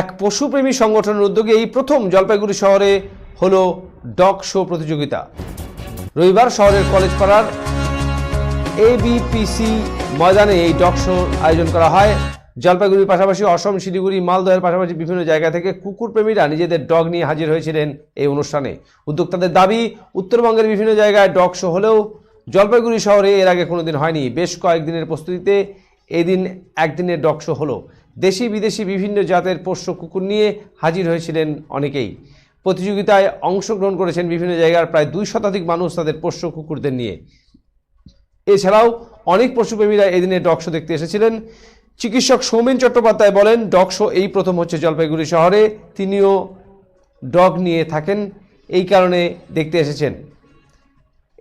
এক পশুপ্রেমী সংগঠনের উদ্যোগে এই প্রথম জলপাইগুড়ি শহরে হলো ডগ শো প্রতিযোগিতা। রবিবার শহরের কলেজ পাড়ার এবিপিসি ময়দানে এই ডগ শো আয়োজন করা হয়। জলপাইগুড়ির পাশাপাশি অসম, শিলিগুড়ি, মালদহের পাশাপাশি বিভিন্ন জায়গা থেকে কুকুর প্রেমীরা নিজেদের ডগ নিয়ে হাজির হয়েছিলেন এই অনুষ্ঠানে। উদ্যোক্তাদের দাবি, উত্তরবঙ্গের বিভিন্ন জায়গায় ডগ শো হলেও জলপাইগুড়ি শহরে এর আগে কোনোদিন হয়নি। বেশ কয়েকদিনের প্রস্তুতিতে এদিন একদিনের ডগ শো হলো। দেশি বিদেশি বিভিন্ন জাতের পোষ্য কুকুর নিয়ে হাজির হয়েছিলেন অনেকেই। প্রতিযোগিতায় অংশগ্রহণ করেছেন বিভিন্ন জায়গার প্রায় 2 শতাধিক মানুষ তাদের পোষ্য কুকুরদের নিয়ে। এছাড়াও অনেক পশুপ্রেমীরা এদিনে ডগ শো দেখতে এসেছিলেন। চিকিৎসক সৌমেন চট্টোপাধ্যায় বলেন, ডগ শো এই প্রথম হচ্ছে জলপাইগুড়ি শহরে। তিনিও ডগ নিয়ে থাকেন, এই কারণে দেখতে এসেছেন।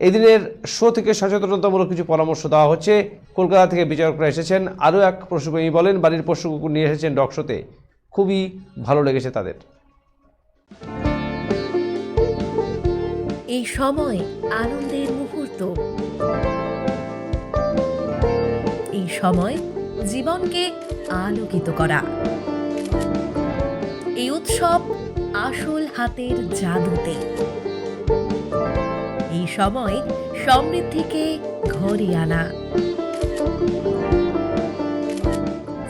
এই দিনের শো থেকে সচেতনতামূলক কিছু পরামর্শ দেওয়া হচ্ছে। কলকাতা থেকে বিচারকরা এসেছেন। আরও এক পশুপ্রেমী বলেন, বাড়ির পোষ্য কুকুর নিয়ে এসেছেন ডগ শোতে, খুবই ভালো লেগেছে তাদের। এই সময় আনন্দের মুহূর্ত, এই সময় জীবনকে আলোকিত করা, এই উৎসব আসল হাতের জাদুতে। এই সময় সমৃদ্ধিকে ঘরে আনা।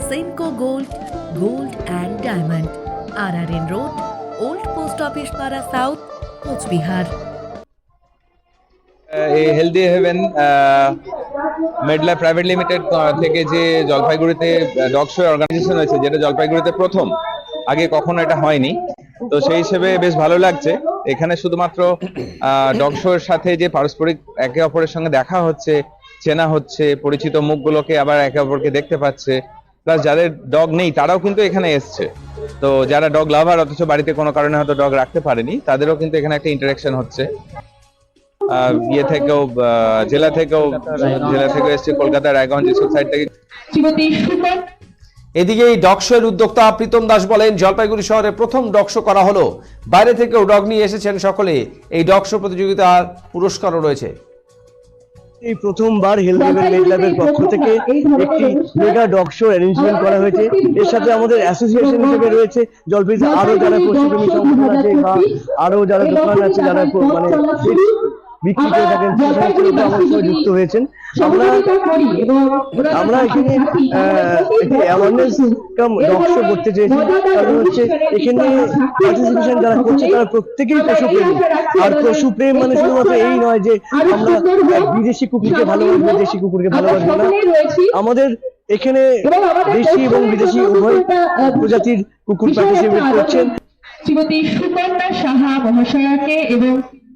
Senco Gold, gold and diamond, RRN road, old post office পাড়া, সাউথ, কোচবিহার। এই healthy heaven Medlife private limited থেকে যে জলপাইগুড়িতে ডগ শো অর্গানাইজেশন হয়েছে, যেটা জলপাইগুড়িতে প্রথম, আগে কখনো এটা হয়নি। তো সেই হিসেবে বেশ ভালো লাগছে। এখানে শুধুমাত্র ডগ শো এর সাথে যে পারস্পরিক একে অপরের সঙ্গে দেখা হচ্ছে, চেনা হচ্ছে, পরিচিত মুখগুলোকে আবার একে অপরকে দেখতে পাচ্ছে, প্লাস যাদের ডগ নেই তারাও কিন্তু এখানে এসছে। তো যারা ডগ লাভার অথচ বাড়িতে কোনো কারণে হয়তো ডগ রাখতে পারেনি, তাদেরও কিন্তু এখানে একটা ইন্টারাকশন হচ্ছে। ইয়ে থেকেও, জেলা থেকেও এসছে, কলকাতা, রায়গঞ্জ, এসব সাইড থেকে। এদিকে এই ডগ শো এর উদ্যোক্তা প্রীতম দাস বলেন, জলপাইগুড়ি শহরে প্রথম ডগ শো করা হলো। বাইরে থেকেও ডগ নিয়ে এসেছেন সকলে। এই ডগ শো প্রতিযোগিতার পুরস্কারও রয়েছে। এই প্রথমবার হেলথ হেভেন মেডল্যাবের পক্ষ থেকে একটি মেগা ডগ শো অ্যারেঞ্জমেন্ট করা হয়েছে। এর সাথে আমাদের অ্যাসোসিয়েশন হিসেবে রয়েছে জলপাইগুড়িতে আরো যারা পশুপ্রেমী সংগঠন আছে বা আরো যারা দোকান আছে, যারা মানে বিক্রি করে থাকেন, আমার সঙ্গে যুক্ত হয়েছেন। আমরা এখানে একটি অ্যাওয়ারনেস কাম ডগ শো করতে চেয়েছি। কারণ হচ্ছে এখানে পার্টিসিপেশন যারা করছে তারা প্রত্যেকেই পশুপ্রেমী। আর পশুপ্রেম মানে শুধুমাত্র এই নয় যে আমরা বিদেশি কুকুরকে ভালোবাসবো, দেশি কুকুরকে ভালোবাসবো না। আমাদের এখানে দেশি এবং বিদেশি উভয় প্রজাতির কুকুর পার্টিসিপেট করছেন। শ্রীমতী সুকন্যা সাহা মহাশয়াকে এবং